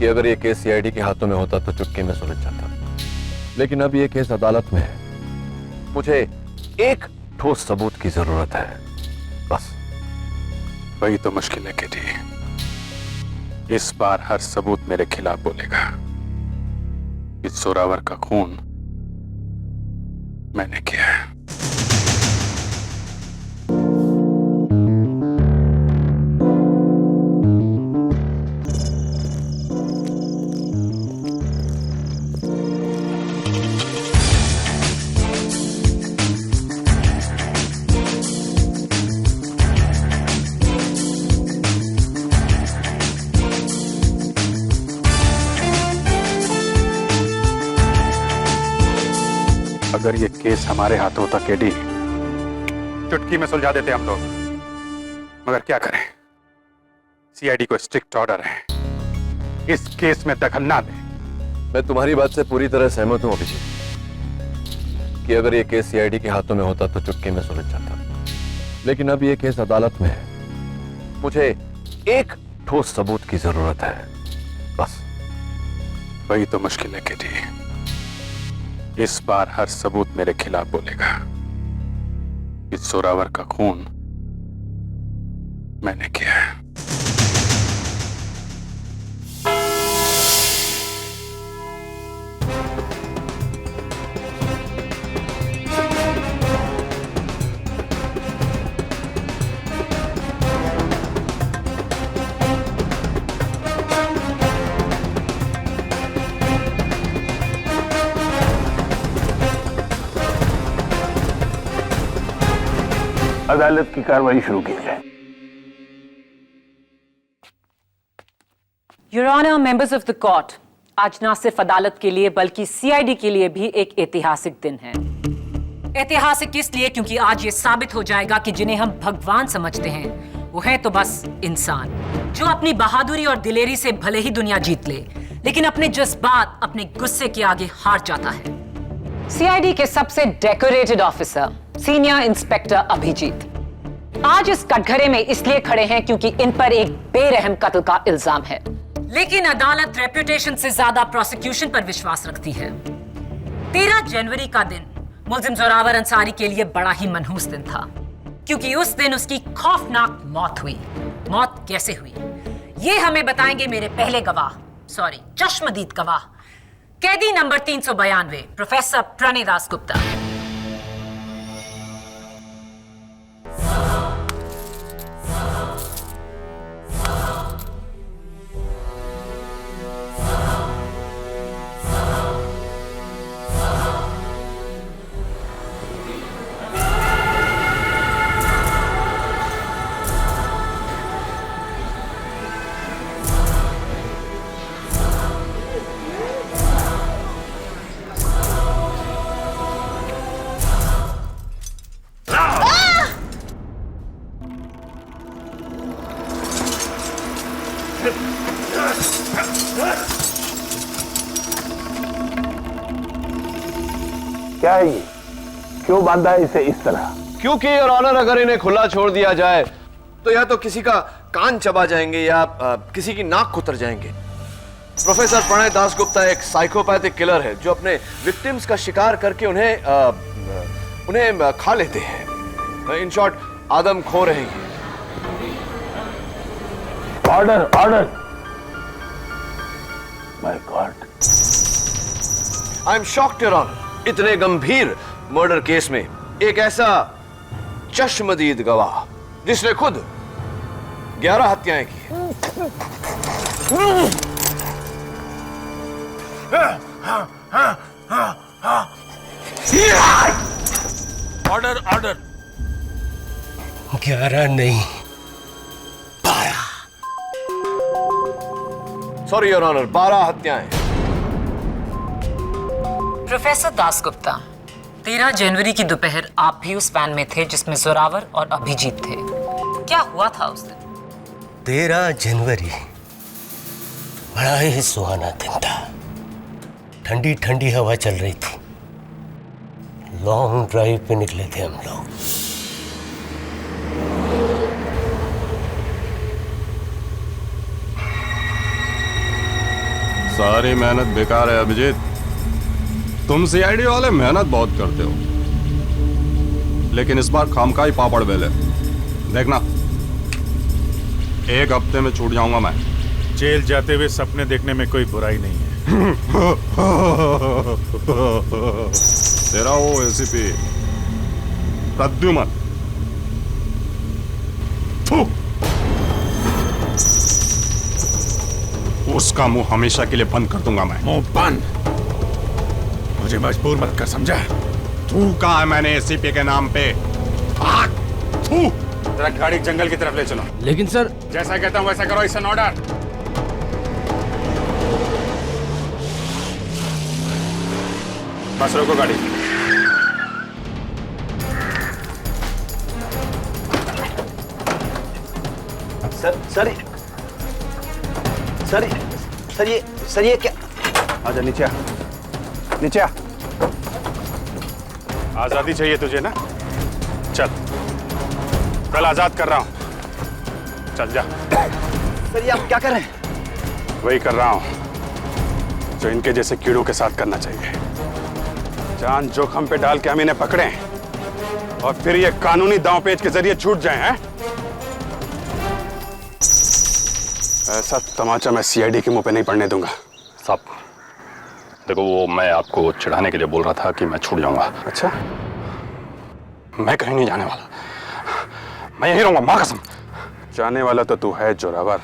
कि अगर ये केस सीआईडी के हाथों में होता तो चुटकी में सुलझ जाता, लेकिन अब ये केस अदालत में है। मुझे एक ठोस सबूत की जरूरत है, बस। वही तो मुश्किल है केटी। इस बार हर सबूत मेरे खिलाफ बोलेगा। इस जोरावर का खून मैंने किया है। अगर ये केस हमारे हाथ होता केडी, चुटकी में सुलझा देते हम लोग। मगर क्या करें, सीआईडी को स्ट्रिक्ट ऑर्डर है इस केस में दखल ना दे। मैं तुम्हारी बात से पूरी तरह सहमत हूं अभिजीत कि अगर ये केस सीआईडी के हाथों में होता तो चुटकी में सुलझ जाता, लेकिन अब ये केस अदालत में है। मुझे एक ठोस सबूत की जरूरत है, बस। वही तो मुश्किल है केटी। इस बार हर सबूत मेरे खिलाफ बोलेगा। इस जोरावर का खून मैंने किया है। अदालत की कार्रवाई शुरू की जाए। Your honour, members of the court, आज ना सिर्फ अदालत के लिए बल्कि सीआईडी के लिए भी एक ऐतिहासिक दिन है। ऐतिहासिक इसलिए क्योंकि आज ये साबित हो जाएगा कि जिन्हें हम भगवान समझते हैं वो है तो बस इंसान, जो अपनी बहादुरी और दिलेरी से भले ही दुनिया जीत ले, लेकिन अपने जज्बात, अपने गुस्से के आगे हार जाता है। सीआईडी के सबसे decorated officer senior inspector Abhijeet आज इस कटघरे में इसलिए खड़े हैं क्योंकि इन पर एक बेरहम कत्ल का इल्जाम है, लेकिन अदालत रेपुटेशन से ज्यादा प्रोसिक्यूशन पर विश्वास रखती है। 13 जनवरी का दिन मुल्जिम जोरावर अंसारी के लिए बड़ा ही मनहूस दिन था, क्योंकि उस दिन उसकी खौफनाक मौत हुई। मौत कैसे हुई ये हमें बताएंगे मेरे पहले गवाह, चश्मदीद गवाह, कैदी नंबर 392 प्रोफेसर प्रणय दास गुप्ता। क्या है ये? क्यों बांधा है इसे इस तरह? क्योंकि योर ऑनर, अगर इन्हें खुला छोड़ दिया जाए तो या तो किसी का कान चबा जाएंगे या किसी की नाक कुतर जाएंगे। प्रोफेसर प्रणय दास गुप्ता एक साइकोपैथिक किलर है जो अपने विक्टिम्स का शिकार करके उन्हें खा लेते हैं। इन शॉर्ट, आदम खो रहेंगे। Order, order. My God, I am shocked your honour. इतने गंभीर मर्डर केस में एक ऐसा चश्मदीद गवाह जिसने खुद 11 हत्याएं की। Order, order. 11 नहीं, 12। सॉरी योर ऑनर, 12 हत्याएं। प्रोफेसर दासगुप्ता, 13 जनवरी की दोपहर आप भी उस वैन में थे जिसमें जोरावर और अभिजीत थे। क्या हुआ था उस दिन? 13 जनवरी बड़ा ही सुहाना दिन था। ठंडी ठंडी हवा चल रही थी। लॉन्ग ड्राइव पे निकले थे हम लोग। सारी मेहनत बेकार है अभिजीत। तुम सीआईडी वाले मेहनत बहुत करते हो, लेकिन इस बार खामखा ही पापड़ बेले। देखना, 1 हफ्ते में छूट जाऊंगा मैं। जेल जाते हुए सपने देखने में कोई बुराई नहीं है। तेरा वो एसीपी प्रद्युमन, उसका मुंह हमेशा के लिए बंद कर दूंगा मैं। मुंह बंद? मुझे मजबूर मत कर, समझा? तू कहा है मैंने एसीपी के नाम पे? भाग! थू! जरा गाड़ी जंगल की तरफ ले चलो। लेकिन सर, जैसा कहता हूं वैसा करो। It's an order. बस रोको गाड़ी। सर ये क्या? आजा नीचे आ, नीचे आ। आजादी चाहिए तुझे ना? चल आजाद कर रहा हूं। चल जा। सर ये आप क्या कर रहे हैं? वही कर रहा हूं जो इनके जैसे कीड़ों के साथ करना चाहिए। जान जोखिम पे डाल के हम इन्हें पकड़े और फिर ये कानूनी दांवपेच के जरिए छूट जाए हैं। ऐसा तमाचा मैं सीआईडी के मुंह पे नहीं पड़ने दूंगा। साहब देखो, वो मैं आपको चिढ़ाने के लिए बोल रहा था कि मैं छूट जाऊंगा। अच्छा, मैं कहीं नहीं जाने वाला, मैं यहीं रहूंगा, मां कसम। जाने वाला तो तू है जोरावर।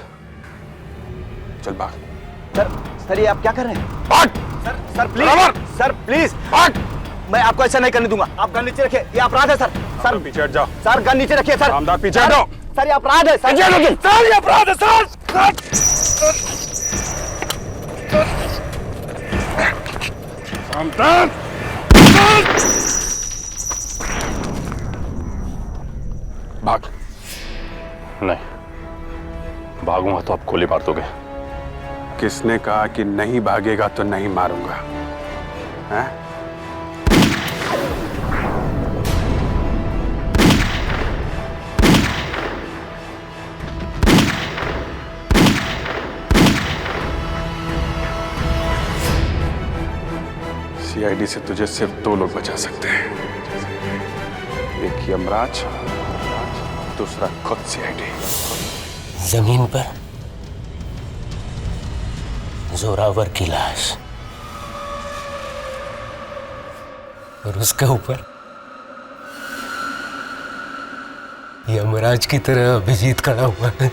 चल भाग। सर ये आप क्या कर रहे हैं? भाग! सर प्लीज, सर प्लीज, मैं आपको ऐसा नहीं करने दूंगा। आप गन नीचे रखिए, ये अपराध है सर। सर पीछे हट जाओ। सर गन नीचे रखिए सर। आमदार पीछे हटो। सर ये अपराध है सर। सर ये अपराध है सर। आमदार भाग! नहीं, भागूंगा तो आप गोली मार दोगे। किसने कहा कि नहीं भागेगा तो नहीं मारूंगा? हैं? सीआईडी से तुझे सिर्फ 2 लोग बचा सकते हैं, एक यमराज, दूसरा खुद सीआईडी। जमीन पर जोरावर की लाश और उसके ऊपर यमराज की तरह अभिजीत खड़ा हुआ है।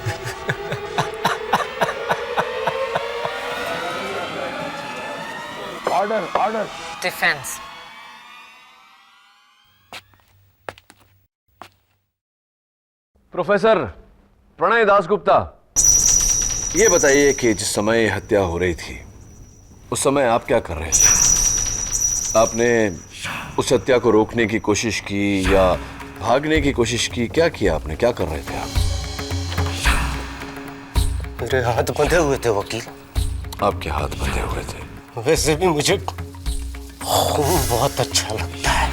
Order. Defence. Professor Pranay Dasgupta, ये बताइए कि जिस समय हत्या हो रही थी उस समय आप क्या कर रहे थे? आपने उस हत्या को रोकने की कोशिश की या भागने की कोशिश की? क्या किया आपने? क्या कर रहे थे आप? मेरे हाथ बंधे हुए थे वकील। आपके हाथ बंधे हुए थे? वैसे भी मुझे खून बहुत अच्छा लगता है,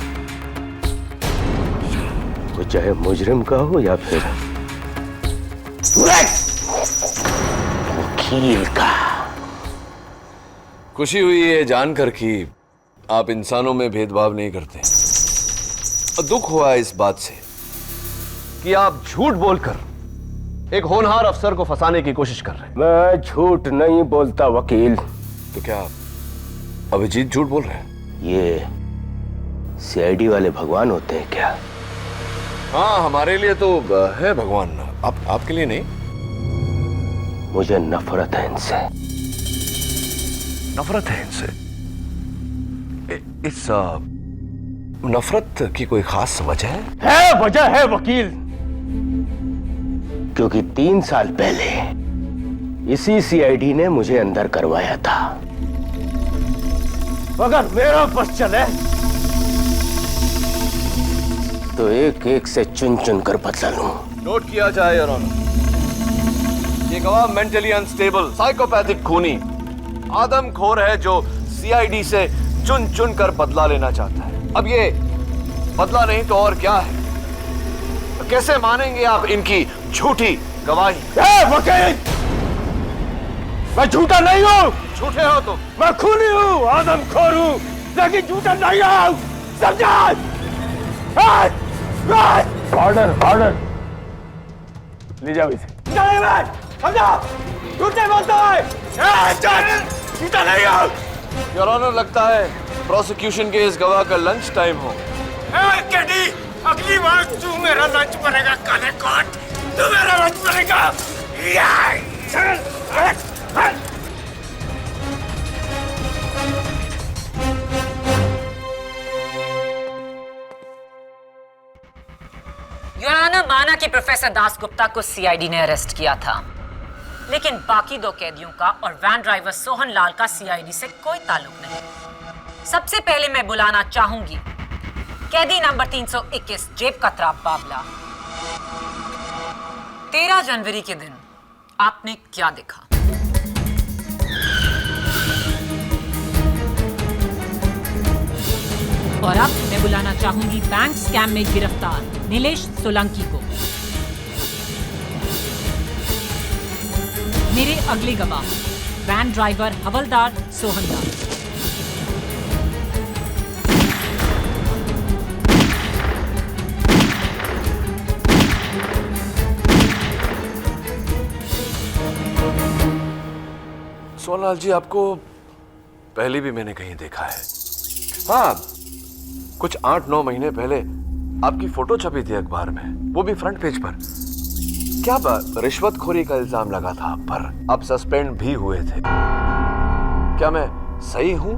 वो चाहे मुजरिम का हो या फिर वकील का। खुशी हुई है जानकर कि आप इंसानों में भेदभाव नहीं करते। और दुख हुआ इस बात से कि आप झूठ बोलकर एक होनहार अफसर को फंसाने की कोशिश कर रहे हैं। मैं झूठ नहीं बोलता वकील। तो क्या अभिजीत झूठ बोल रहे हैं? ये सीआईडी वाले भगवान होते हैं क्या? हाँ, हमारे लिए तो है भगवान, आपके लिए नहीं। मुझे नफरत है इनसे। नफरत है इनसे? इस नफरत की कोई खास वजह है? वजह है वकील, क्योंकि 3 साल पहले इसी सीआईडी ने मुझे अंदर करवाया था। अगर मेरा बस चले तो एक एक से चुन चुन कर बदला लूं। नोट किया जाए योर ऑनर, ये गवाह मेंटली अनस्टेबल, साइकोपैथिक खूनी, आदमखोर है जो सीआईडी से चुन चुन कर बदला लेना चाहता है। अब ये बदला नहीं तो और क्या है? कैसे मानेंगे आप इनकी झूठी गवाही? वकील, मैं झूठा नहीं हूँ। झूठे हो तुम। मैं खूनी हूँ, आदमखोर हूँ, लेकिन झूठा नहीं हूँ। समझा? ऑर्डर ऑर्डर ले जाओ इसे। नहीं मैं समझा, झूठ नहीं बोलता है। झूठा नहीं हूँ। योर ऑनर, लगता है प्रोसिक्यूशन के इस गवाह का लंच टाइम हो। केडी, अगली बार तू मेरा लंच बनेगा काले कोट, तू मेरा लंच बनेगा। योर ऑनर, माना कि प्रोफेसर दासगुप्ता को सीआईडी ने अरेस्ट किया था, लेकिन बाकी 2 कैदियों का और वैन ड्राइवर सोहन लाल का सीआईडी से कोई ताल्लुक नहीं। सबसे पहले मैं बुलाना चाहूंगी कैदी नंबर 321 जेब कतरा बाबला। 13 जनवरी के दिन आपने क्या देखा? और अब मैं बुलाना चाहूंगी बैंक स्कैम में गिरफ्तार नीलेश सोलंकी को। मेरे अगले गवाह वैन ड्राइवर हवलदार सोहन लाल। सोहनलाल जी, आपको पहले भी मैंने कहीं देखा है। हाँ, कुछ 8-9 महीने पहले आपकी फोटो छपी थी अखबार में, वो भी फ्रंट पेज पर। क्या रिश्वतखोरी का इल्जाम लगा था आप पर, आप सस्पेंड भी हुए थे। क्या मैं सही हूं?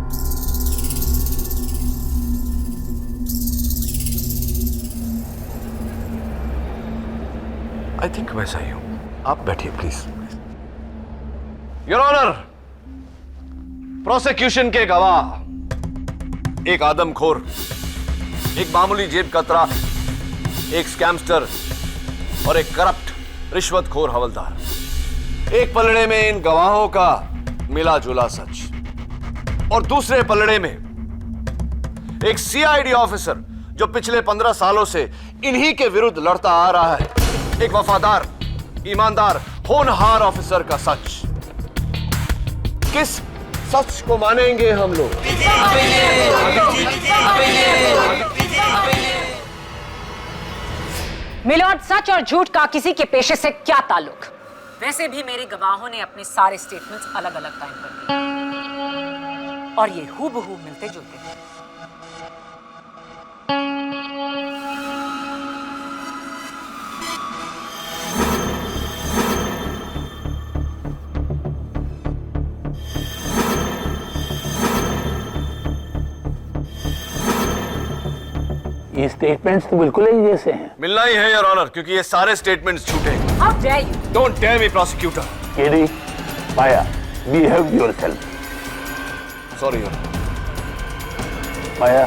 आई थिंक मैं सही हूं। आप बैठिए प्लीज। योर ऑनर, प्रोसिक्यूशन के गवाह एक आदमखोर, एक मामूली जेब कतरा, एक स्कैमस्टर और एक करप्ट रिश्वतखोर हवलदार। एक पलड़े में इन गवाहों का मिला जुला सच, और दूसरे पलड़े में एक सीआईडी ऑफिसर जो पिछले 15 सालों से इन्हीं के विरुद्ध लड़ता आ रहा है। एक वफादार, ईमानदार, होनहार ऑफिसर का सच। किस सच को मानेंगे हम लोग? मिलॉर्ड, सच और झूठ का किसी के पेशे से क्या ताल्लुक? वैसे भी मेरे गवाहों ने अपने सारे स्टेटमेंट्स अलग अलग टाइम पर दिए और ये हूबहू मिलते जुलते हैं। ये स्टेटमेंट्स तो बिल्कुल ही जैसे हैं। मिलना ही है योर ऑनर, क्योंकि ये सारे स्टेटमेंट्स झूठे हैं। How dare you? Don't dare me prosecutor. KD, Maya, behave yourself. Sorry your honour. Maya,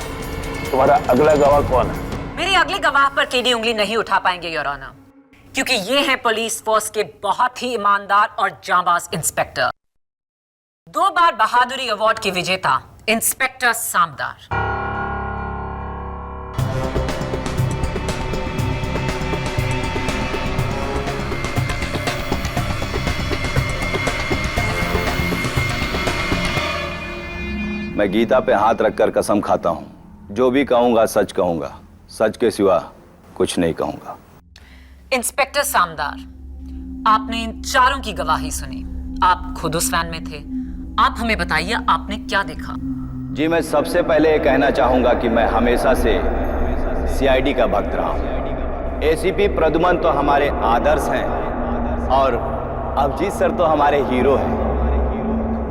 तुम्हारा अगला गवाह कौन है? मेरे अगले गवाह पर केडी उंगली नहीं उठा पाएंगे योर ऑनर, क्योंकि ये हैं पुलिस फोर्स के बहुत ही ईमानदार और जांबाज इंस्पेक्टर, 2 बार बहादुरी अवार्ड के विजेता इंस्पेक्टर सामदार। मैं गीता पे हाथ रखकर कसम खाता हूं, जो भी कहूंगा सच कहूंगा, सच के सिवा कुछ नहीं कहूंगा। इंस्पेक्टर सामदार, आपने इन चारों की गवाही सुनी। आप खुद उस वैन में थे। आप हमें बताइए, आपने क्या देखा? जी, मैं सबसे पहले ये कहना चाहूंगा कि मैं हमेशा से सीआईडी का भक्त रहा हूं। एसीपी प्रद्युमन तो हमारे आदर्श हैं और अभिजीत सर तो हमारे हीरो हैं।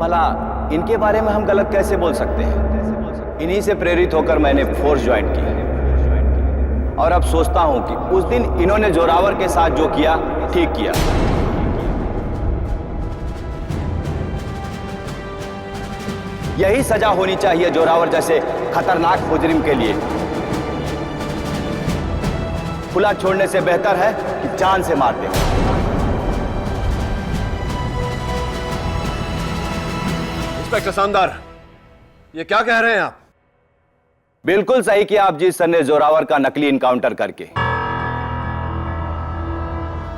भला इनके बारे में हम गलत कैसे बोल सकते हैं? इन्हीं से प्रेरित होकर मैंने फोर्स ज्वाइन की और अब सोचता हूं कि उस दिन इन्होंने जोरावर के साथ जो किया ठीक किया। यही सजा होनी चाहिए जोरावर जैसे खतरनाक मुजरिम के लिए। खुला छोड़ने से बेहतर है कि जान से मार दें। इंस्पेक्टर सामदार, ये क्या कह रहे हैं आप? बिल्कुल सही किया अभिजीत सर ने जोरावर का नकली इनकाउंटर करके।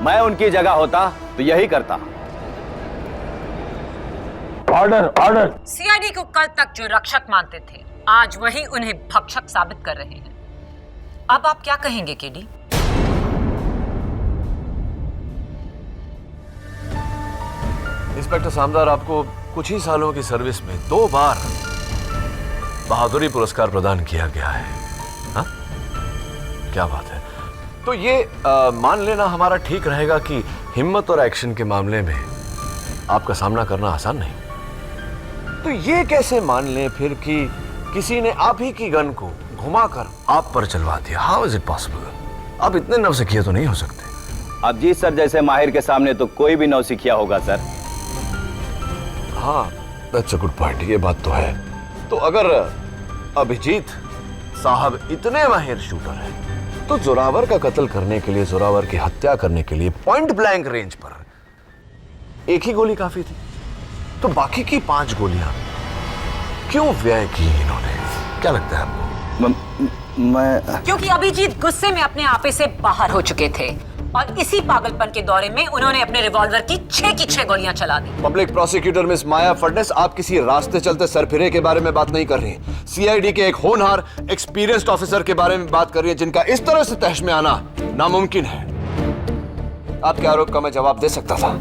मैं उनकी जगह होता तो यही करता। Order order. सीआईडी को कल तक जो रक्षक मानते थे, आज वही उन्हें भक्षक साबित कर रहे हैं। अब आप क्या कहेंगे केडी? इंस्पेक्टर सामदार, आपको कुछ ही सालों की सर्विस में 2 बार बहादुरी पुरस्कार प्रदान किया गया है। हाँ? क्या बात है। तो ये मान लेना हमारा ठीक रहेगा कि हिम्मत और एक्शन के मामले में आपका सामना करना आसान नहीं। तो ये कैसे मान लें फिर कि किसी ने आप ही की गन को घुमाकर आप पर चलवा दिया? How is it possible? आप इतने नौसिखिए तो नहीं हो सकते। अभिजीत सर जैसे माहिर के सामने तो कोई भी नौसिखिया होगा सर। हाँ, दैट्स अ गुड पॉइंट, ये बात तो है। तो अगर अभिजीत साहब इतने माहिर शूटर हैं, तो जोरावर का कत्ल करने के लिए, जोरावर की हत्या करने के लिए पॉइंट ब्लैंक रेंज पर एक ही गोली काफी थी। तो बाकी की 5 गोलियां क्यों व्यय की इन्होंने? क्या लगता है आपको? मैं क्योंकि अभिजीत गुस्से में अपने आपे से बाहर हो चुके थे और इसी पागलपन के दौरे में उन्होंने अपने रिवॉल्वर की 6 की 6 गोलियां चला दी। पब्लिक प्रोसिक्यूटर मिस माया फडनेस, आप किसी रास्ते चलते सरफिरे के बारे में बात नहीं कर रही हैं। सीआईडी के एक होनहार एक्सपीरियंस्ड ऑफिसर के बारे में बात कर रही हैं, जिनका इस तरह से तहश में आना नामुमकिन है। आपके आरोप का मैं जवाब दे सकता था,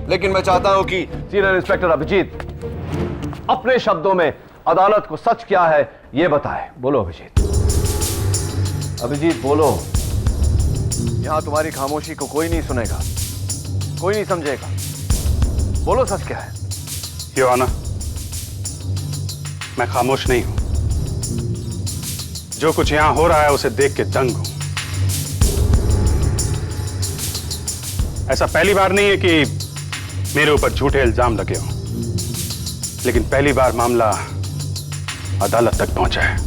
लेकिन मैं चाहता हूं कि सीनियर इंस्पेक्टर अभिजीत अपने शब्दों में अदालत को सच क्या है यह बताए। बोलो अभिजीत। अभिजीत बोलो। यहां तुम्हारी खामोशी को कोई नहीं सुनेगा, कोई नहीं समझेगा। बोलो, सच क्या है? योर ऑनर, मैं खामोश नहीं हूं। जो कुछ यहां हो रहा है उसे देख के दंग हूं। ऐसा पहली बार नहीं है कि मेरे ऊपर झूठे इल्जाम लगे हों, लेकिन पहली बार मामला अदालत तक पहुंचा है।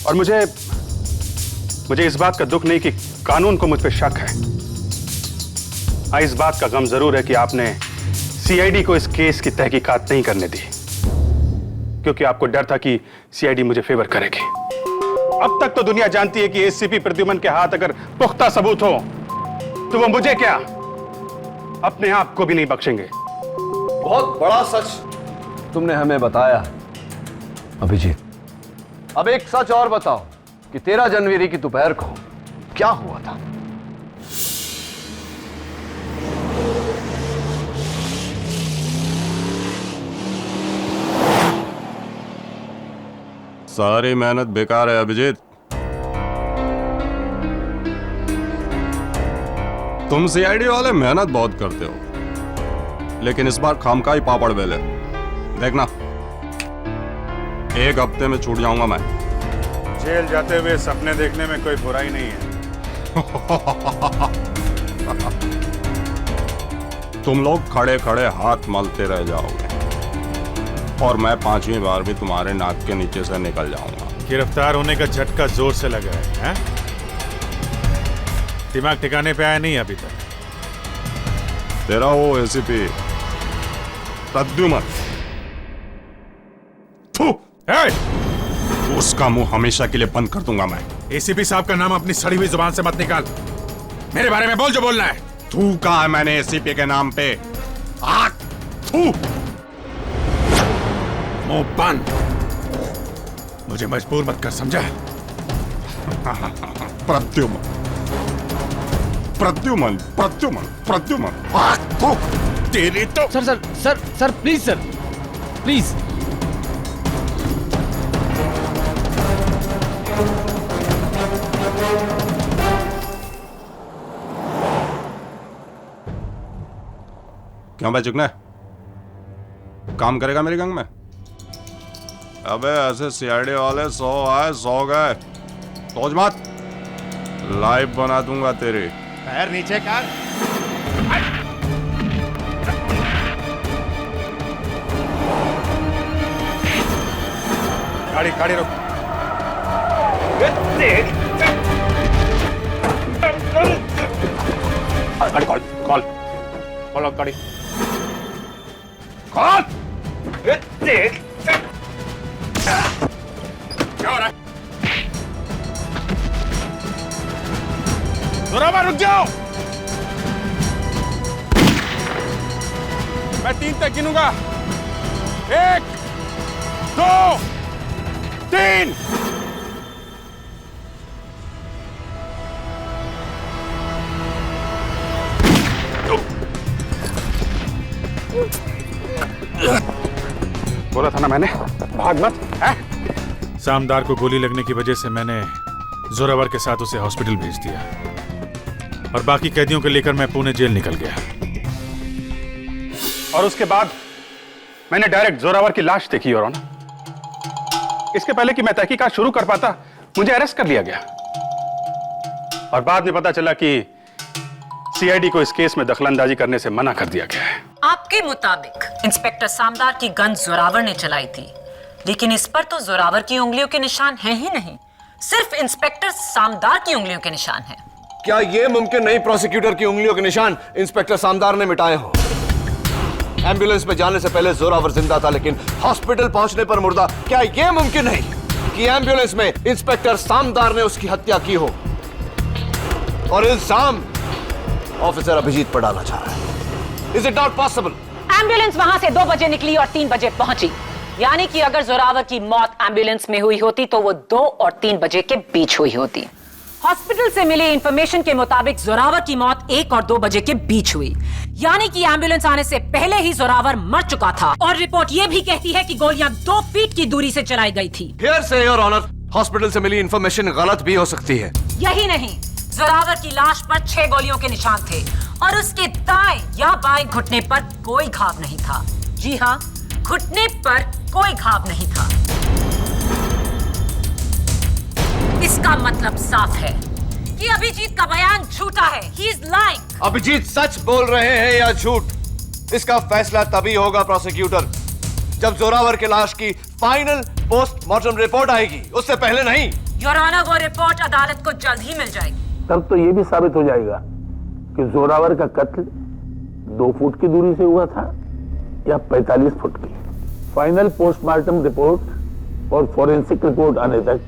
और मुझे इस बात का दुख नहीं कि कानून को मुझ पर शक है। इस बात का गम जरूर है कि आपने सीआईडी को इस केस की तहकीकात नहीं करने दी, क्योंकि आपको डर था कि सीआईडी मुझे फेवर करेगी। अब तक तो दुनिया जानती है कि एसीपी प्रद्युमन के हाथ अगर पुख्ता सबूत हो तो वो मुझे क्या, अपने आप को भी नहीं बख्शेंगे। बहुत बड़ा सच तुमने हमें बताया अभिजीत। अब एक सच और बताओ कि 13 जनवरी की दोपहर को क्या हुआ था? सारी मेहनत बेकार है अभिजीत। तुम सीआईडी वाले मेहनत बहुत करते हो, लेकिन इस बार खामखाई पापड़ बेले। देखना, 1 हफ्ते में छूट जाऊंगा मैं। जेल जाते हुए सपने देखने में कोई बुराई नहीं है। तुम लोग खड़े खड़े हाथ मलते रह जाओगे और मैं 5वीं बार भी तुम्हारे नाक के नीचे से निकल जाऊंगा। गिरफ्तार होने का झटका जोर से लगा है? दिमाग ठिकाने पे आया नहीं अभी तक? तेरा वो एसीपी प्रद्युमन, उसका मुंह हमेशा के लिए बंद कर दूंगा मैं। एसीपी साहब का नाम अपनी सड़ी हुई जुबान से मत निकाल। मेरे बारे में बोल जो बोलना है। तू कहा है मैंने एसीपी के नाम पे? थू। मुंह बंद। मुझे मजबूर मत कर, समझा? प्रद्युमन, प्रद्युमन, प्रद्युमन, प्रद्युमन। तेरी तो sir sir sir sir please sir, please. क्यों भाई चुकना? काम करेगा मेरी गंग में? अबे ऐसे सीआईडी वाले 100 आए 100 गए। सोच मत, लाइव बना दूंगा तेरी। पैर नीचे कर। गाड़ी गाड़ी रोक। गाड़ी कॉल कॉल कॉल गाड़ी कॉल। क्या हो रहा है? जोरावर रुक जाओ। मैं 3 तक गिनूंगा, 1 2 3। बोला था ना मैंने, भाग मत है? सामदार को गोली लगने की वजह से मैंने जोरावर के साथ उसे हॉस्पिटल भेज दिया और बाकी कैदियों को लेकर मैं पुणे जेल निकल गया। और उसके बाद मैंने डायरेक्ट जोरावर की लाश देखी और ऑनर। इसके पहले कि मैं तहकीकात शुरू कर पाता मुझे अरेस्ट कर लिया गया और बाद में पता चला कि सीआईडी को इस केस में दखलंदाजी करने से मना कर दिया गया है। आपके मुताबिक इंस्पेक्टर सामदार की गन जोरावर ने चलाई थी, लेकिन इस पर तो जोरावर की उंगलियों के निशान हैं ही नहीं, सिर्फ इंस्पेक्टर सामदार की उंगलियों के निशान हैं। क्या यह मुमकिन नहीं प्रोसिक्यूटर की उंगलियों के निशान इंस्पेक्टर सामदार ने मिटाए हो? एम्बुलेंस में जाने से पहले जोरावर जिंदा था, लेकिन हॉस्पिटल पहुंचने पर मुर्दा। क्या यह मुमकिन नहीं कि एम्बुलेंस में इंस्पेक्टर सामदार ने उसकी हत्या की हो और इल्जाम ऑफिसर अभिजीत पर डालना चाह रहा है? Is it not possible? Ambulance वहां से 2 बजे निकली और 3 बजे पहुंची, यानी कि अगर जोरावर की मौत एम्बुलेंस में हुई होती तो वो 2 और 3 बजे के बीच हुई होती। हॉस्पिटल से मिली इंफॉर्मेशन के मुताबिक जोरावर की मौत 1 और 2 बजे के बीच हुई, यानी कि एम्बुलेंस आने से पहले ही जोरावर मर चुका था। और रिपोर्ट ये भी कहती है कि गोलियां 2 फीट की दूरी से चलाई गई थी। Here say your honor, hospital से मिली इंफॉर्मेशन गलत भी हो सकती है। यही नहीं, जोरावर की लाश पर 6 गोलियों के निशान थे और उसके दाएं या बाएं घुटने पर कोई घाव नहीं था। जी हाँ, घुटने पर कोई घाव नहीं था। इसका मतलब साफ है कि अभिजीत का बयान झूठा है। He is lying। अभिजीत सच बोल रहे हैं या झूठ, इसका फैसला तभी होगा प्रोसिक्यूटर जब जोरावर के लाश की फाइनल पोस्टमार्टम रिपोर्ट आएगी, उससे पहले नहीं। योर ऑनर, वो रिपोर्ट अदालत को जल्द ही मिल जाएगी। तब तो ये भी साबित हो जाएगा कि जोरावर का कत्ल 2 फुट की दूरी से हुआ था या 45 फुट की। फाइनल पोस्टमार्टम रिपोर्ट और फॉरेंसिक रिपोर्ट आने तक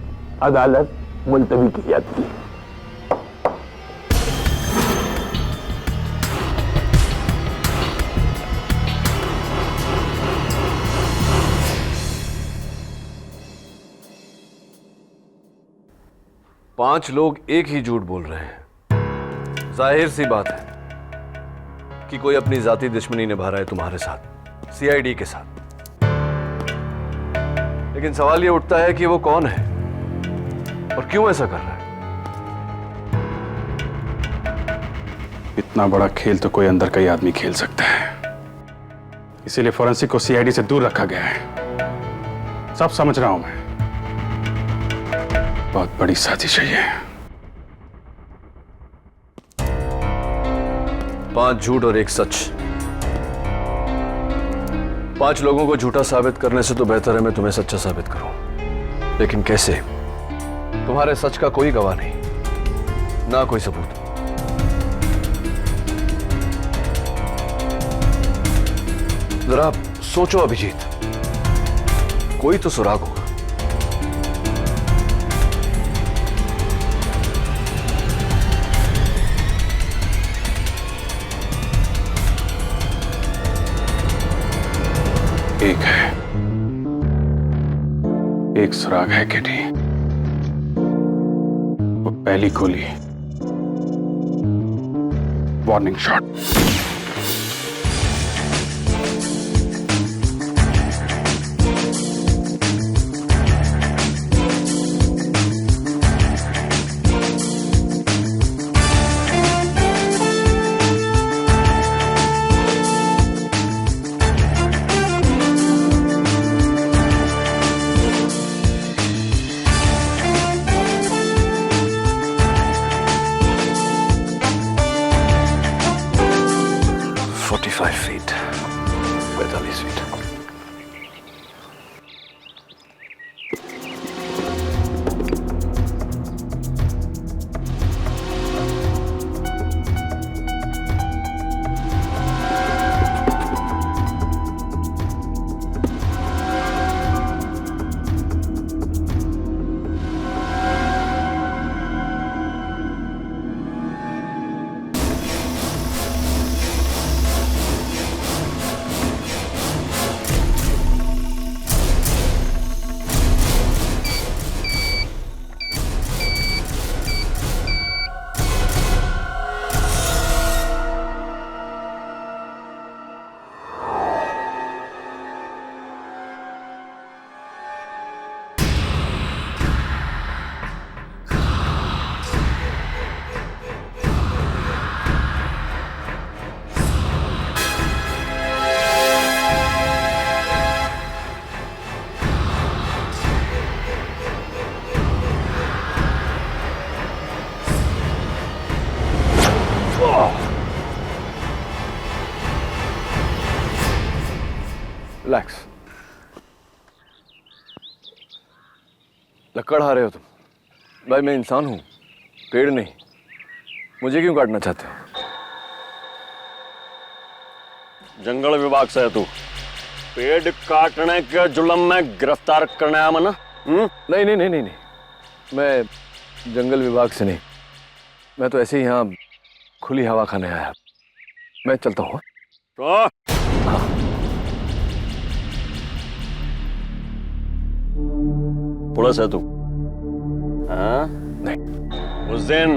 अदालत मुलतवी की जाती है। पांच लोग एक ही झूठ बोल रहे हैं। जाहिर सी बात है कि कोई अपनी जाती दुश्मनी निभा रहा है तुम्हारे साथ, सीआईडी के साथ। लेकिन सवाल यह उठता है कि वो कौन है और क्यों ऐसा कर रहा है? इतना बड़ा खेल तो कोई अंदर का ही आदमी खेल सकता है, इसीलिए फॉरेंसिक को सीआईडी से दूर रखा गया है। सब समझ रहा हूं मैं, बहुत बड़ी साजिश है ये। 5 झूठ और 1 सच। 5 लोगों को झूठा साबित करने से तो बेहतर है मैं तुम्हें सच्चा साबित करूं। लेकिन कैसे? तुम्हारे सच का कोई गवाह नहीं, ना कोई सबूत। जरा सोचो अभिजीत, कोई तो सुराग होगा। एक है, एक सुराग है केडी। वो पहली गोली, वार्निंग शॉट। रिलैक्स। लकड़हारे रहे हो तुम। भाई मैं इंसान हूं, पेड़ नहीं। मुझे क्यों काटना चाहते हो? जंगल विभाग से है तू, पेड़ काटने के जुल्म में गिरफ्तार करने आया मना? नहीं नहीं नहीं नहीं नहीं, मैं जंगल विभाग से नहीं, मैं तो ऐसे ही यहाँ खुली हवा खाने आया। मैं चलता हूँ। तो पुलिस है तू? हाँ? नहीं। उस दिन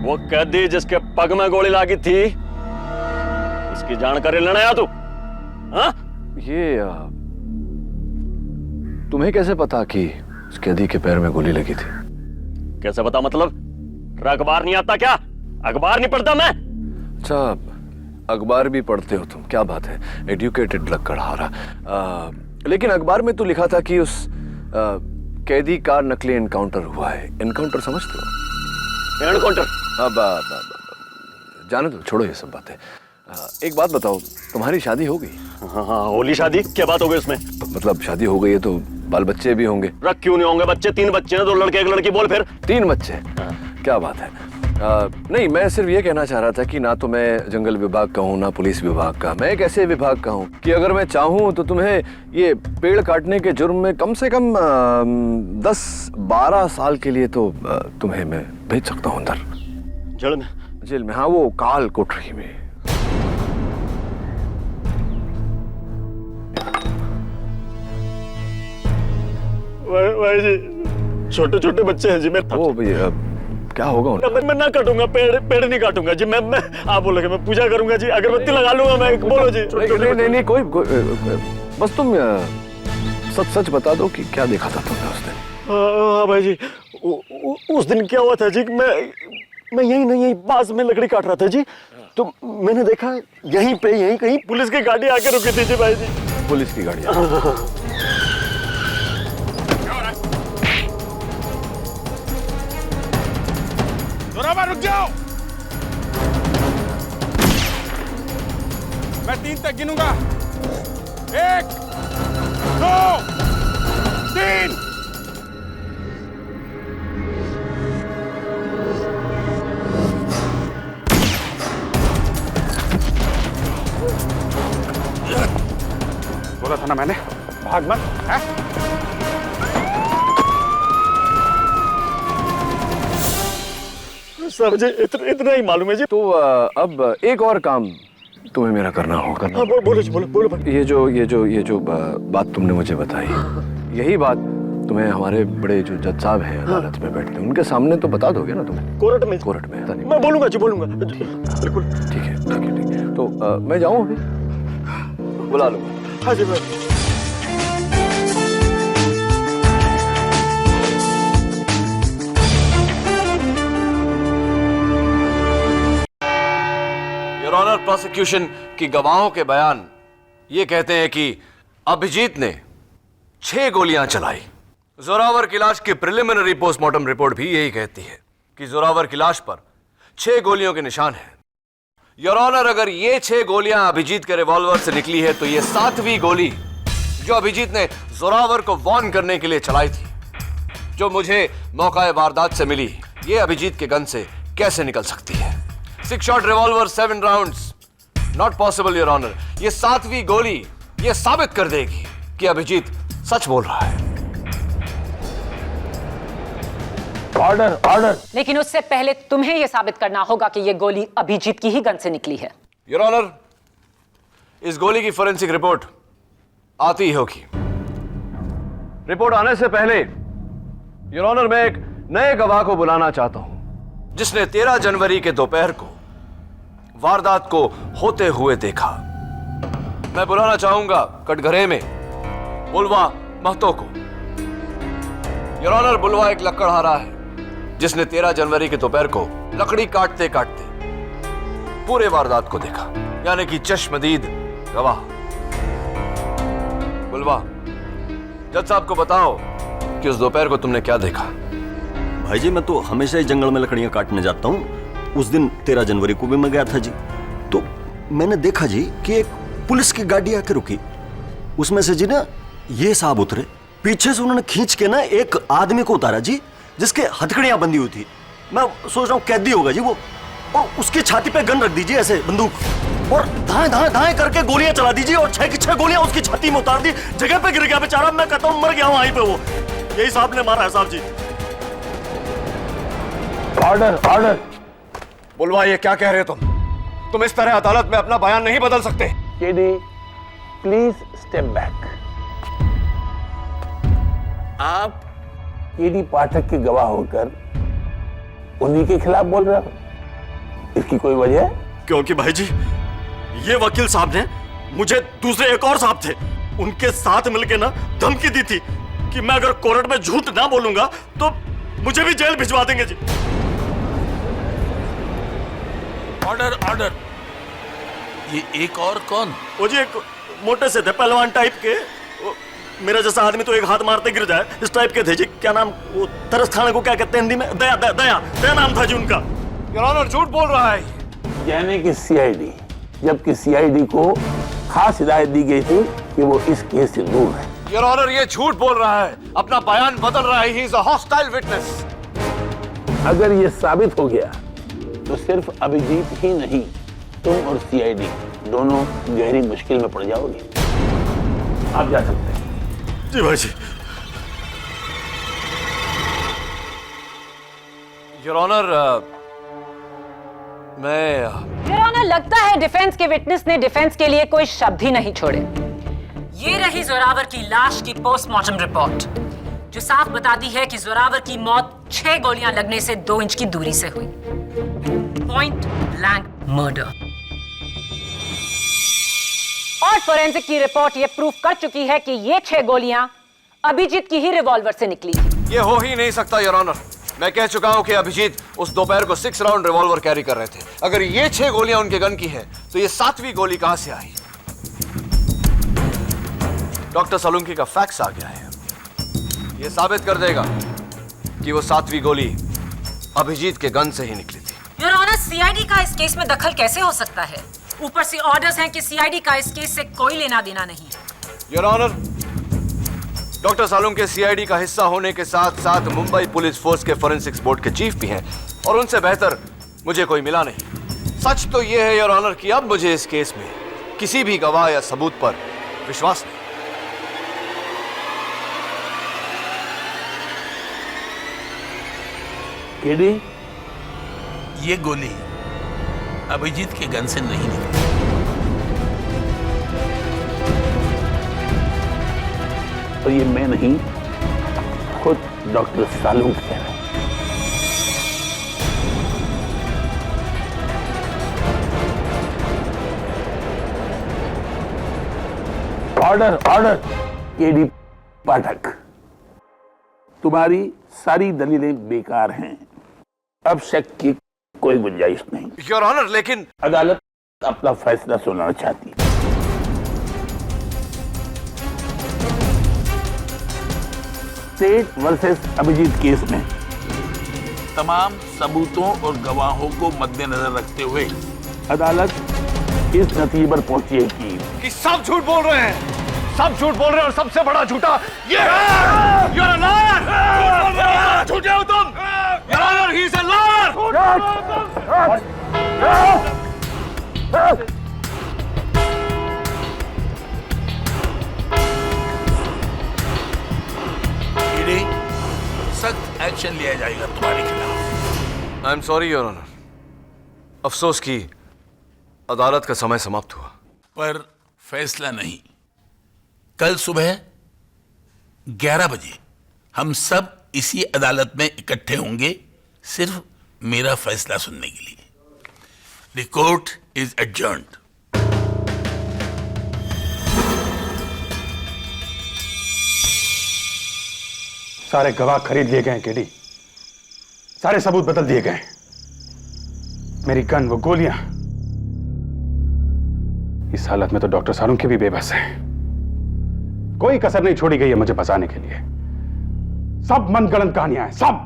वो कैदी जिसके पग में गोली लगी थी, उसकी जानकारी लेने आया तू? हाँ? ये तुम्हें कैसे पता कि उस कैदी के पैर में गोली लगी थी? कैसे पता मतलब? अखबार नहीं आता क्या? अखबार नहीं पढ़ता मैं? अच्छा, अखबार भी पढ़ते हो तुम, क्या बात है, एडुकेटेड लकड़हारा। लेकिन अखबार में तो लिखा था कि उस कैदी का नकली एनकाउंटर हुआ है। एनकाउंटर समझते हो? एनकाउंटर? अब जाने दो, छोड़ो ये सब बातें। एक बात बताओ, तुम्हारी शादी हो गई? हाँ हाँ, होली शादी, क्या बात हो गई उसमें? मतलब शादी हो गई है तो बाल बच्चे भी होंगे? रख क्यों नहीं होंगे बच्चे? 3 बच्चे हैं, 2 लड़के 1 लड़की। बोल फिर। 3 बच्चे? क्या बात है। नहीं, मैं सिर्फ ये कहना चाह रहा था कि ना तो मैं जंगल विभाग का हूँ ना पुलिस विभाग का। मैं एक ऐसे विभाग का हूँ कि अगर मैं चाहूँ तो तुम्हें ये पेड़ काटने के जुर्म में कम से कम 10-12 साल के लिए तो तुम्हें मैं भेज सकता हूँ अंदर। जेल में? जेल में, हाँ, वो काल कोठरी में। भाई जी, छोटे छोटे बच्चे हैं जी मेरे। ओ भैया, क्या होगा उन्हें? मैं ना काटूंगा, पेड़ नहीं काटूंगा जी। मैं आप बोलोगे मैं पूजा करूंगा जी, अगरबत्ती लगा लूंगा मैं। बोलो जी। नहीं, कोई बस तुम सच बता दो कि क्या देखा था तुमने उस दिन? हाँ भाई जी, उस दिन क्या हुआ था जी, मैं यहीं पास में लकड़ी काट रहा था जी, तो मैंने देखा यहीं कहीं पुलिस की गाड़ी आके रुकी थी जी भाई जी। पुलिस की गाड़ी? जोरावर रुक जाओ, मैं 3 तक गिनूंगा। 1, 2, 3। बोला था ना मैंने, भाग मत। है? सब जी इतना ही मालूम है जी। तो अब एक और काम तुम्हें मेरा करना होगा। हाँ, बोलो जी, बोलो। ये जो बात तुमने मुझे बताई, यही बात तुम्हें हमारे बड़े जो जज साहब हैं अदालत में बैठते हैं, उनके सामने तो बता दोगे ना तुम? कोर्ट में? कोर्ट में मैं बोलूंगा जी, बोलूंगा बिल्कुल। ठीक है। तो मैं जाऊं अभी? बुला लूंगा। हाँ जी भाई। योर ऑनर, प्रोसिक्यूशन की गवाहों के बयान ये कहते हैं कि अभिजीत ने 6 गोलियां चलाई। जोरावर की लाश की प्रिलिमिनरी पोस्टमार्टम रिपोर्ट भी यही कहती है कि जोरावर की लाश पर 6 गोलियों के निशान हैं। योर ऑनर, अगर ये 6 गोलियां अभिजीत के रिवॉल्वर से निकली है तो ये 7वीं गोली जो अभिजीत ने जोरावर को वार्न करने के लिए चलाई थी, जो मुझे मौका वारदात से मिली, ये अभिजीत के गन से कैसे निकल सकती है? 6 shot revolver, 7 rounds, not possible your honour. ये 7वीं गोली ये साबित कर देगी कि अभिजीत सच बोल रहा है। ऑर्डर। लेकिन उससे पहले तुम्हें यह साबित करना होगा कि यह गोली अभिजीत की ही गन से निकली है। योर ऑनर, इस गोली की फोरेंसिक रिपोर्ट आती ही होगी। रिपोर्ट आने से पहले योर ऑनर, मैं एक नए गवाह को बुलाना चाहता हूं, जिसने 13 जनवरी के दोपहर को वारदात को होते हुए देखा। मैं बुलाना चाहूंगा कटघरे में बुलवा महतो को। योर ऑनर, बुलवा एक लकड़हारा है जिसने 13 जनवरी के दोपहर को लकड़ी काटते काटते पूरे वारदात को देखा, यानी कि चश्मदीद गवाह। बुलवा, जज साहब को बताओ कि उस दोपहर को तुमने क्या देखा। भाई जी, मैं तो हमेशा ही जंगल में लकड़ियां काटने जाता हूँ। उस दिन 13 जनवरी को भी मैं गया था जी, तो मैंने देखा जी कि एक पुलिस की गाड़ी आके रुकी उसमें से जी ना ये साहब उतरे, पीछे से उन्होंने खींच के ना एक आदमी को उतारा जी, जिसके हथकड़ियां बंधी हुई थी। मैं सोच रहा हूँ कैदी होगा जी वो, और उसकी छाती पे गन रख दीजिए ऐसे बंदूक, और धाए धाए धाए करके गोलियां चला दीजिए, और 6 की 6 गोलियां उसकी छाती में उतार दी, जगह पे गिर गया बेचारा। मैं कहता हूँ मर गया वहीं पे वो। यही साहब ने मारा है साहब जी। Order order. बुलवाइए, क्या कह रहे हो तुम इस तरह अदालत में अपना बयान नहीं बदल सकते। KD please step back. आप केडी पाठक के गवाह होकर उन्हीं के खिलाफ बोल रहे हो, इसकी कोई वजह है? क्योंकि भाई जी ये वकील साहब ने मुझे दूसरे एक और साहब थे, उनके साथ मिलके ना धमकी दी थी कि मैं अगर कोर्ट में झूठ ना बोलूंगा तो मुझे भी जेल भिजवा देंगे जी। Order order. ये एक और कौन? वो जी एक मोटे से थे, पहलवान टाइप के, मेरा जैसा आदमी तो एक हाथ मारते गिर जाए, इस टाइप के थे जी। क्या नाम, वो तरस खाने को क्या कहते हैं हिंदी में? दया दया दया दया नाम था जी उनका। योर ऑनर झूठ बोल रहा है। यानी कि सीआईडी, जबकि सीआईडी को खास हिदायत दी गई थी कि वो इस केस से दूर है। योर ऑनर ये झूठ बोल रहा है, अपना बयान बदल रहा है। ही इज अ हॉस्टाइल विटनेस। अगर ये साबित हो गया तो सिर्फ अभिजीत ही नहीं, तुम और सीआईडी दोनों गहरी मुश्किल में पड़ जाओगे। आप जा सकते हैं। जी भाई जी। योर ऑनर योर ऑनर, लगता है डिफेंस के विटनेस ने डिफेंस के लिए कोई शब्द ही नहीं छोड़े। ये रही जोरावर की लाश की पोस्टमार्टम रिपोर्ट, जो साफ बताती है कि जोरावर की मौत 6 गोलियां लगने से 2 इंच की दूरी से हुई। Point blank murder. और फोरेंसिक की रिपोर्ट ये प्रूफ कर चुकी है कि ये 6 गोलियां अभिजीत की ही रिवॉल्वर से निकली थी। ये हो ही नहीं सकता योर ऑनर। मैं कह चुका हूं कि अभिजीत उस दोपहर को 6 राउंड रिवॉल्वर कैरी कर रहे थे। अगर ये 6 गोलियां उनके गन की है तो ये 7वीं गोली कहां से आई? डॉक्टर सलूंकी का फैक्स आ गया है, ये साबित कर देगा कि वो 7वीं गोली अभिजीत के गन से ही निकली थी। योर ऑनर, सीआईडी का इस केस में दखल कैसे हो सकता है? ऊपर से ऑर्डर्स हैं कि सीआईडी का इस केस से कोई लेना देना नहीं है। Your honour, doctor Salunke CID का हिस्सा होने के साथ साथ मुंबई पुलिस फोर्स के फोरेंसिक्स बोर्ड के चीफ भी हैं, और उनसे बेहतर मुझे कोई मिला नहीं। सच तो यह है योर ऑनर कि अब मुझे इस केस में किसी भी गवाह या सबूत पर विश्वास नहीं। केडी, ये गोली अभिजीत के गन से नहीं निकली। तो ये मैं नहीं, खुद डॉक्टर सालुंके कह रहे हैं। Order order. केडी पाठक, तुम्हारी सारी दलीलें बेकार हैं, अब शक की कोई गुंजाइश नहीं। योर ऑनर, लेकिन अदालत अपना फैसला सुनाना चाहती है। स्टेट वर्सेस अभिजीत केस में तमाम सबूतों और गवाहों को मद्देनजर रखते हुए अदालत इस नतीजे पर पहुंची है कि सब झूठ बोल रहे हैं, सब झूठ बोल रहे हैं, और सबसे बड़ा झूठा ये योर ऑनर, झूठे हो तुम। Your honour, he is a liar. सख्त एक्शन लिया जाएगा तुम्हारे खिलाफ। I am sorry your honour. अफसोस की अदालत का समय समाप्त हुआ। पर फैसला नहीं। कल सुबह 11 बजे हम सब इसी अदालत में इकट्ठे होंगे, सिर्फ मेरा फैसला सुनने के लिए। The court is adjourned. सारे गवाह खरीद लिए गए केडी, सारे सबूत बदल दिए गए। मेरी गन, वो गोलियां, इस हालत में तो डॉक्टर सालुंके भी बेबस है। कोई कसर नहीं छोड़ी गई है मुझे बचाने के लिए। सब मनगढ़ंत कहानियां हैं, सब।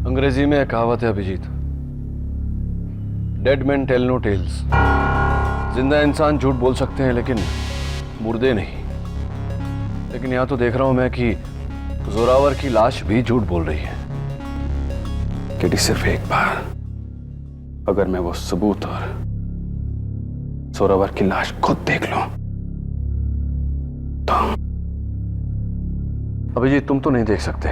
अंग्रेजी में कहावत है Abhijeet, dead man tell no tales. जिंदा इंसान झूठ बोल सकते हैं लेकिन मुर्दे नहीं। लेकिन यहां तो देख रहा हूं मैं कि जोरावर की लाश भी झूठ बोल रही है। केडी, सिर्फ एक बार अगर मैं वो सबूत और जोरावर की लाश खुद देख लूं तो। अभिजीत, तुम तो नहीं देख सकते,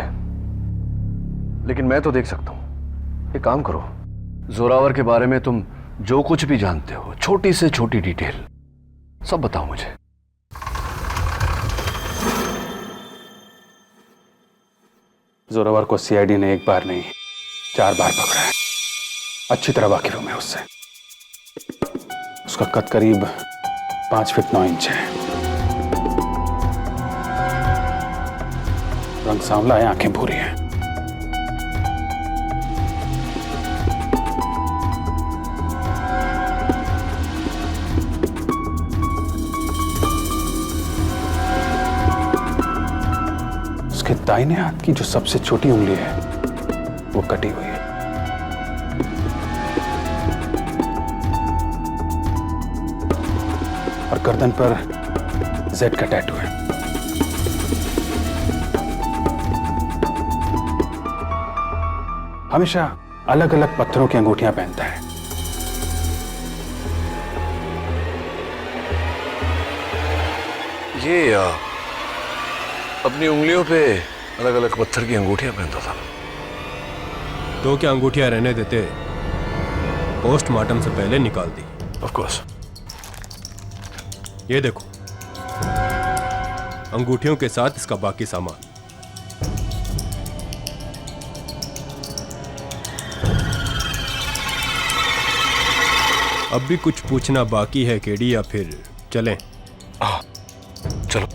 लेकिन मैं तो देख सकता हूं। एक काम करो, जोरावर के बारे में तुम जो कुछ भी जानते हो, छोटी से छोटी डिटेल सब बताओ मुझे। जोरावर को सीआईडी ने एक बार नहीं 4 बार पकड़ा है। अच्छी तरह वाकिफ हूं मैं उससे। उसका कद करीब 5 फीट 9 इंच है। रंग सांवला है, आंखें भूरी हैं। उसके दाहिने हाथ की जो सबसे छोटी उंगली है वो कटी हुई है। और गर्दन पर जेड का टैटू है। हमेशा अलग अलग पत्थरों की अंगूठियां पहनता है। ये अपनी उंगलियों पे अलग अलग पत्थर की अंगूठियां पहनता था। तो क्या अंगूठियां रहने देते? पोस्टमार्टम से पहले निकाल दी। Of course. ये देखो, अंगूठियों के साथ इसका बाकी सामान। अब भी कुछ पूछना बाकी है केडी, या फिर चलें? चलो।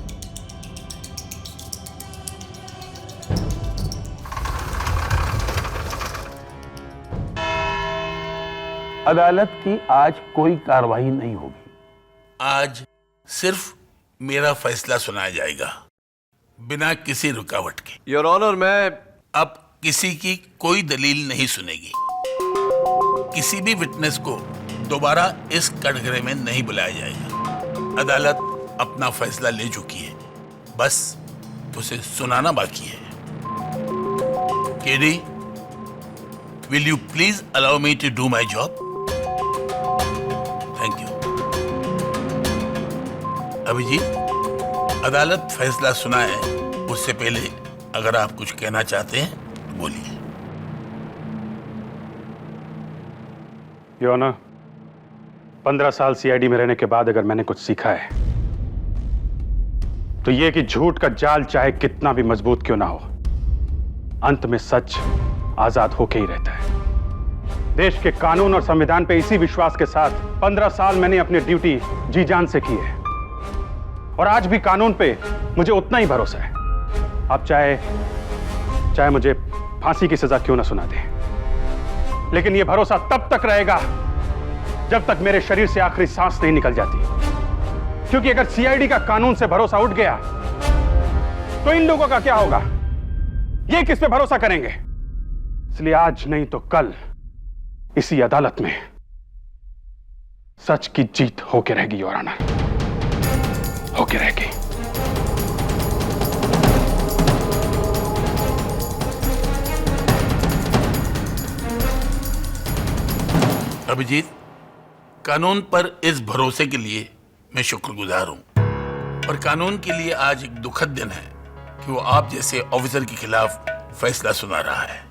अदालत की आज कोई कार्रवाई नहीं होगी। आज सिर्फ मेरा फैसला सुनाया जाएगा, बिना किसी रुकावट के। योर ऑनर, मैं अब किसी की कोई दलील नहीं सुनेगी। किसी भी विटनेस को दोबारा इस कटघरे में नहीं बुलाया जाएगा। अदालत अपना फैसला ले चुकी है, बस उसे सुनाना बाकी है। KD, will you please allow me to do my job? Thank you. Abhijeet, अदालत फैसला सुनाए उससे पहले अगर आप कुछ कहना चाहते हैं बोलिए। योर ऑनर, 15 साल सीआईडी में रहने के बाद अगर मैंने कुछ सीखा है तो यह कि झूठ का जाल चाहे कितना भी मजबूत क्यों ना हो, अंत में सच आजाद होके ही रहता है। देश के कानून और संविधान पे इसी विश्वास के साथ 15 साल मैंने अपनी ड्यूटी जी जान से की है, और आज भी कानून पे मुझे उतना ही भरोसा है। आप चाहे मुझे फांसी की सजा क्यों ना सुना दें, लेकिन यह भरोसा तब तक रहेगा जब तक मेरे शरीर से आखिरी सांस नहीं निकल जाती। क्योंकि अगर सीआईडी का कानून से भरोसा उठ गया तो इन लोगों का क्या होगा? ये किस पे भरोसा करेंगे? इसलिए आज नहीं तो कल इसी अदालत में सच की जीत होके रहेगी योर ऑनर, होके रहेगी। अभिजीत, कानून पर इस भरोसे के लिए मैं शुक्रगुजार हूं, और कानून के लिए आज एक दुखद दिन है कि वो आप जैसे ऑफिसर के खिलाफ फैसला सुना रहा है।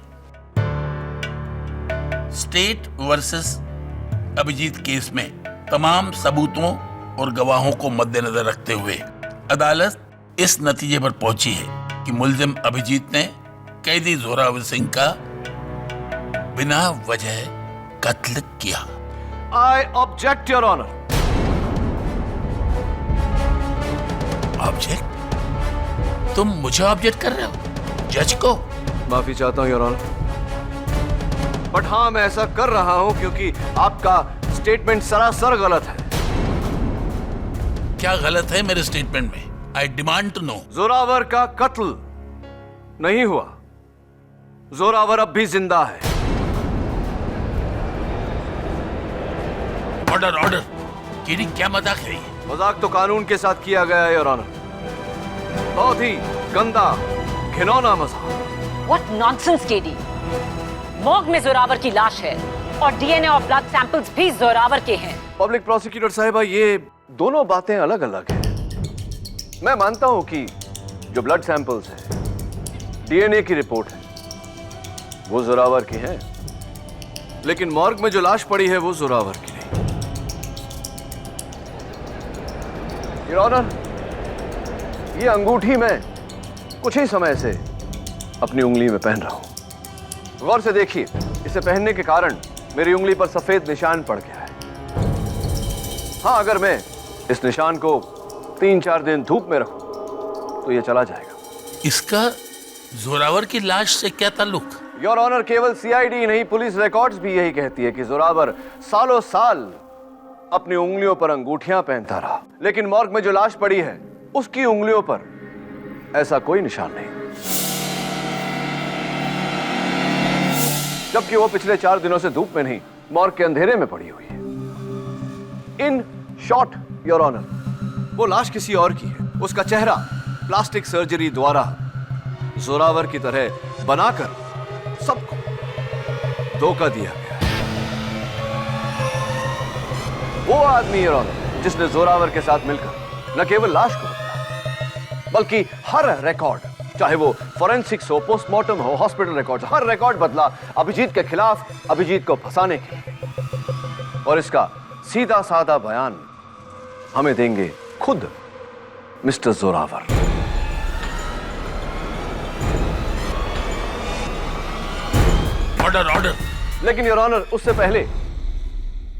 स्टेट वर्सेस अभिजीत केस में तमाम सबूतों और गवाहों को मद्देनजर रखते हुए अदालत इस नतीजे पर पहुंची है कि मुल्जिम अभिजीत ने कैदी जोरावर सिंह का बिना वजह कत्ल किया। I object your honour. Object? तुम मुझे ऑब्जेक्ट कर रहे हो? जज को? माफी चाहता हूं योर ऑनर, बट हां, मैं ऐसा कर रहा हूं क्योंकि आपका स्टेटमेंट सरासर गलत है। क्या गलत है मेरे स्टेटमेंट में? I demand to know. Zoravar का कत्ल नहीं हुआ। जोरावर अब भी जिंदा है। Order, order. केडी क्या मजाक है ये? मजाक तो कानून के साथ किया गया है योर ऑनर। बहुत ही गंदा घिनौना मजाक। What nonsense, KD. मॉर्ग में जोरावर की लाश है और डीएनए और ब्लड सैंपल्स भी जोरावर के हैं। पब्लिक प्रोसिक्यूटर साहिबा, ये दोनों बातें अलग अलग हैं। मैं मानता हूं कि जो ब्लड सैंपल्स हैं, डीएनए की रिपोर्ट है, वो जोरावर की है, लेकिन मॉर्ग में जो लाश पड़ी है वो जोरावर की नहीं। योर ऑनर, ये अंगूठी मैं कुछ ही समय से अपनी उंगली में पहन रहा हूं। गौर से देखिए, इसे पहनने के कारण मेरी उंगली पर सफेद निशान पड़ गया है। हाँ, अगर मैं इस निशान को 3-4 दिन धूप में रखूं तो ये चला जाएगा। इसका जोरावर की लाश से क्या ताल्लुक? योर ऑनर, केवल सीआईडी नहीं, पुलिस रिकॉर्ड्स भी यही कहती है कि जोरावर सालों साल अपनी उंगलियों पर अंगूठियां पहनता रहा, लेकिन मॉर्ग में जो लाश पड़ी है उसकी उंगलियों पर ऐसा कोई निशान नहीं, जबकि वो पिछले 4 दिनों से धूप में नहीं, मॉर्ग के अंधेरे में पड़ी हुई है। इन शॉर्ट योर ऑनर, वो लाश किसी और की है। उसका चेहरा प्लास्टिक सर्जरी द्वारा जोरावर की तरह बनाकर सबको धोखा दिया गया है। वो आदमी योर ऑनर जिसने जोरावर के साथ मिलकर न केवल लाश को बदला, बल्कि हर रिकॉर्ड, चाहे वो फोरेंसिक्स हो, पोस्टमार्टम हो, हॉस्पिटल रिकॉर्ड, हर रिकॉर्ड बदला अभिजीत के खिलाफ, अभिजीत को फंसाने के लिए। और इसका सीधा साधा बयान हमें देंगे खुद मिस्टर जोरावर। Order order. लेकिन योर ऑनर, उससे पहले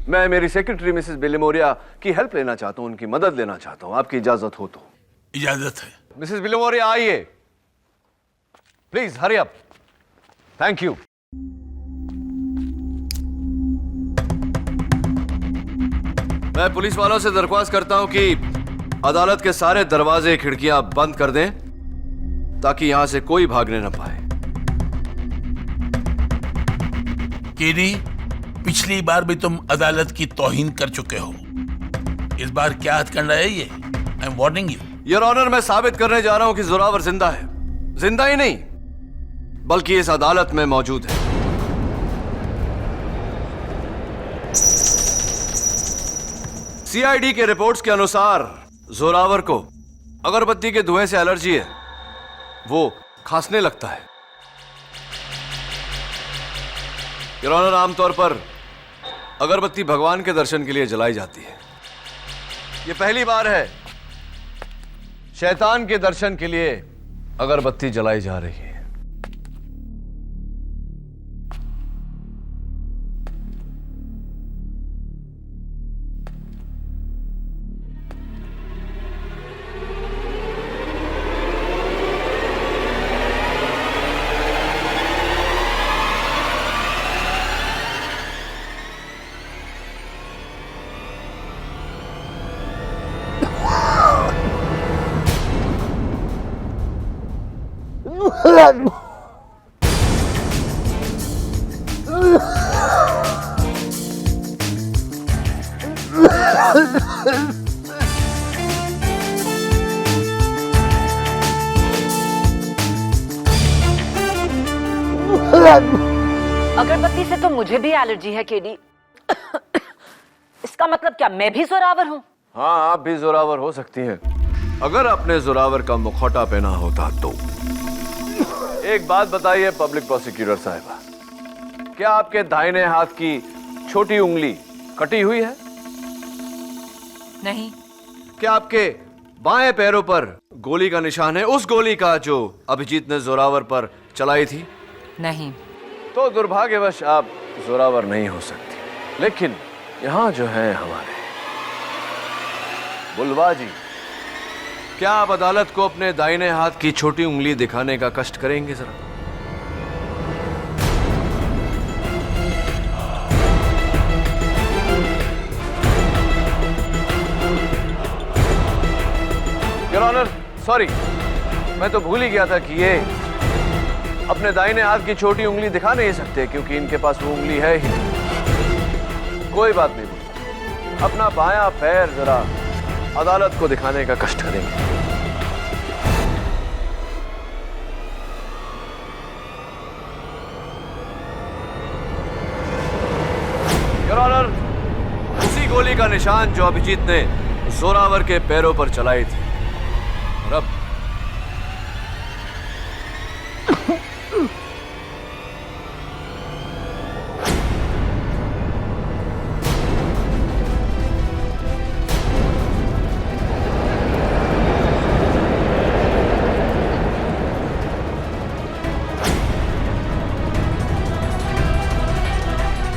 मैं मेरी सेक्रेटरी मिसेस बिलिमोरिया की हेल्प लेना चाहता हूं, उनकी मदद लेना चाहता हूं, आपकी इजाजत हो तो। इजाजत है। मिसेस बिलिमोरिया, आइए please, hurry up. Thank you. मैं पुलिस वालों से दरख्वास्त करता हूं कि अदालत के सारे दरवाजे खिड़कियां बंद कर दें ताकि यहां से कोई भागने न पाए। केडी, पिछली बार भी तुम अदालत की तौहीन कर चुके हो, इस बार क्या हथकंडा है ये? I am warning you. Your honour, मैं साबित करने जा रहा हूं कि जोरावर जिंदा है। जिंदा ही नहीं, बल्कि इस अदालत में मौजूद है। सीआईडी के रिपोर्ट्स के अनुसार जोरावर को अगरबत्ती के धुएं से एलर्जी है, वो खांसने लगता है। योर ऑनर, आमतौर पर अगरबत्ती भगवान के दर्शन के लिए जलाई जाती है। यह पहली बार है शैतान के दर्शन के लिए अगरबत्ती जलाई जा रही है। अगरबत्ती से तो मुझे भी एलर्जी है केडी। इसका मतलब क्या मैं भी जोरावर हूँ? हाँ, आप भी जोरावर हो सकती हैं, अगर आपने जोरावर का मुखौटा पहना होता तो। एक बात बताइए पब्लिक प्रोसिक्यूटर साहिबा, क्या आपके दाहिने हाथ की छोटी उंगली कटी हुई है? नहीं। क्या आपके बाएं पैरों पर गोली का निशान है, उस गोली का जो अभिजीत ने जोरावर पर चलाई थी? नहीं। तो दुर्भाग्यवश आप जोरावर नहीं हो सकती। लेकिन यहां जो है हमारे बुलवा जी, क्या आप अदालत को अपने दाहिने हाथ की छोटी उंगली दिखाने का कष्ट करेंगे जरा? योर ऑनर, सॉरी, मैं तो भूल ही गया था कि ये अपने दाहिने हाथ की छोटी उंगली दिखा नहीं सकते क्योंकि इनके पास वो उंगली है ही नहीं। कोई बात नहीं, अपना बायां पैर जरा अदालत को दिखाने का कष्ट करेंगे। योर ऑनर, उसी गोली का निशान जो अभिजीत ने जोरावर के पैरों पर चलाई थी। और अब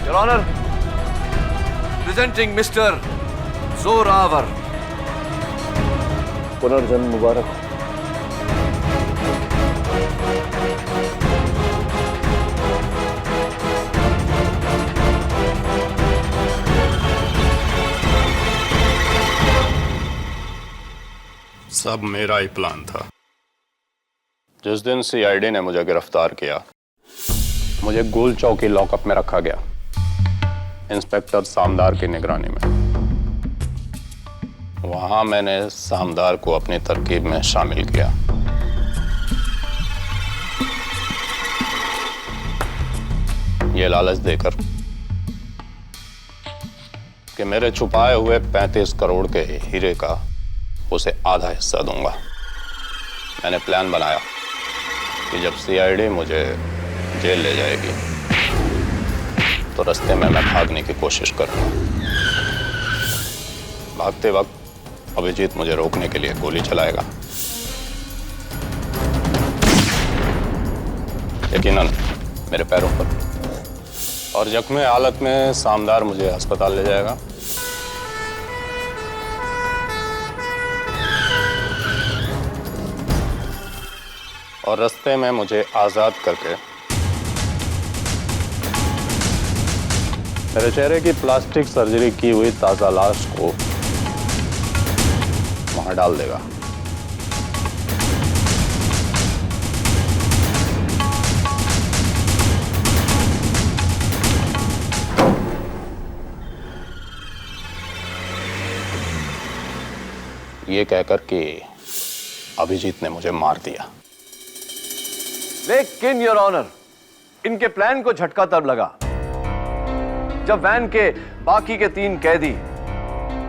your honour, presenting mister Zoravar. पुनर्जन्म मुबारक हो। सब मेरा ही प्लान था। जिस दिन सीआईडी ने मुझे गिरफ्तार किया, मुझे गोल चौकी लॉकअप में रखा गया, इंस्पेक्टर सामदार की निगरानी में। वहां मैंने सामदार को अपनी तरकीब में शामिल किया। ये लालच देकर कि मेरे छुपाए हुए 35 करोड़ के हीरे का उसे आधा हिस्सा दूंगा। मैंने प्लान बनाया कि जब सीआईडी मुझे जेल ले जाएगी तो रास्ते में मैं भागने की कोशिश करूंगा। भागते वक्त अभिजीत मुझे रोकने के लिए गोली चलाएगा। यकीनन मेरे पैरों पर, और जख्मी हालत में सामदार मुझे अस्पताल ले जाएगा। और रास्ते में मुझे आजाद करके मेरे चेहरे की प्लास्टिक सर्जरी की हुई ताजा लाश को वहां डाल देगा। ये कहकर कि अभिजीत ने मुझे मार दिया। लेकिन योर ऑनर, इनके प्लान को झटका तब लगा जब वैन के बाकी के 3 कैदी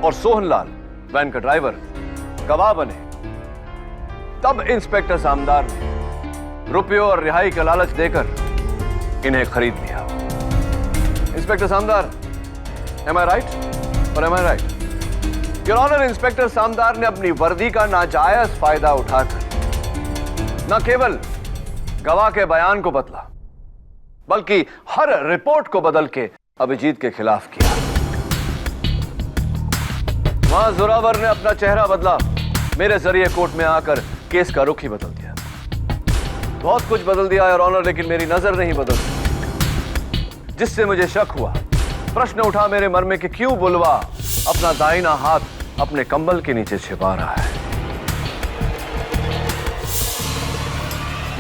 और सोहनलाल, वैन का ड्राइवर, गवाह बने। तब इंस्पेक्टर सामदार ने रुपयों और रिहाई का लालच देकर इन्हें खरीद लिया। Inspector Samdar, am I right और am I right? Your honour, inspector Samdar ने अपनी वर्दी का नाजायज फायदा उठाकर न केवल गवाह के बयान को बदला, बल्कि हर रिपोर्ट को बदल के अभिजीत के खिलाफ किया। वहां जोरावर ने अपना चेहरा बदला, मेरे जरिए कोर्ट में आकर केस का रुख ही बदल दिया। बहुत कुछ बदल दिया योर ऑनर, लेकिन मेरी नजर नहीं बदलती, जिससे मुझे शक हुआ। प्रश्न उठा मेरे मन में कि क्यों बुलवा अपना दाहिना हाथ अपने कंबल के नीचे छिपा रहा है।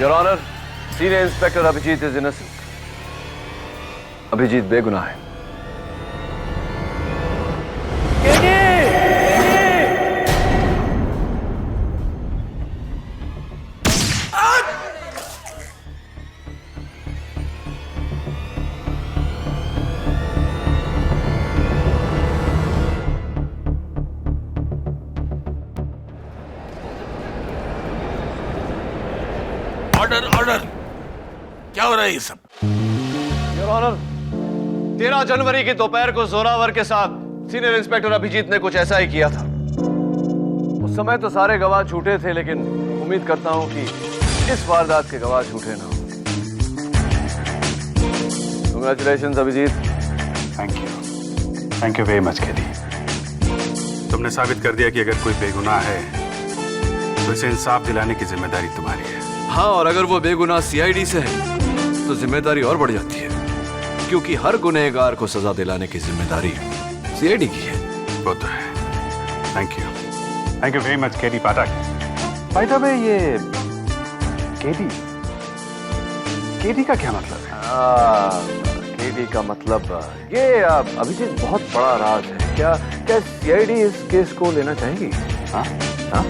Your honour, senior inspector Abhijeet is innocent. Abhijeet बेगुनाह है। ऑर्डर ऑर्डर, क्या हो रहा है ये सब? योर ऑनर, 13 जनवरी की दोपहर को जोरावर के साथ सीनियर इंस्पेक्टर अभिजीत ने कुछ ऐसा ही किया था। उस समय तो सारे गवाह झूठे थे, लेकिन उम्मीद करता हूं कि इस वारदात के गवाह झूठे ना हो। Congratulations Abhijeet. Thank you very much KD. तुमने साबित कर दिया कि अगर कोई बेगुनाह है तो इसे इंसाफ दिलाने की जिम्मेदारी तुम्हारी है। हाँ, और अगर वो बेगुनाह सीआईडी से है तो जिम्मेदारी और बढ़ जाती है, क्योंकि हर गुनहगार को सजा दिलाने की जिम्मेदारी सीआईडी की है। वो तो है। Thank you very much KD Pathak. By the way, ये केडी का क्या मतलब है? केडी का मतलब ये अभिजीत बहुत बड़ा राज है। क्या क्या सीआईडी इस केस को लेना चाहेगी? हाँ हाँ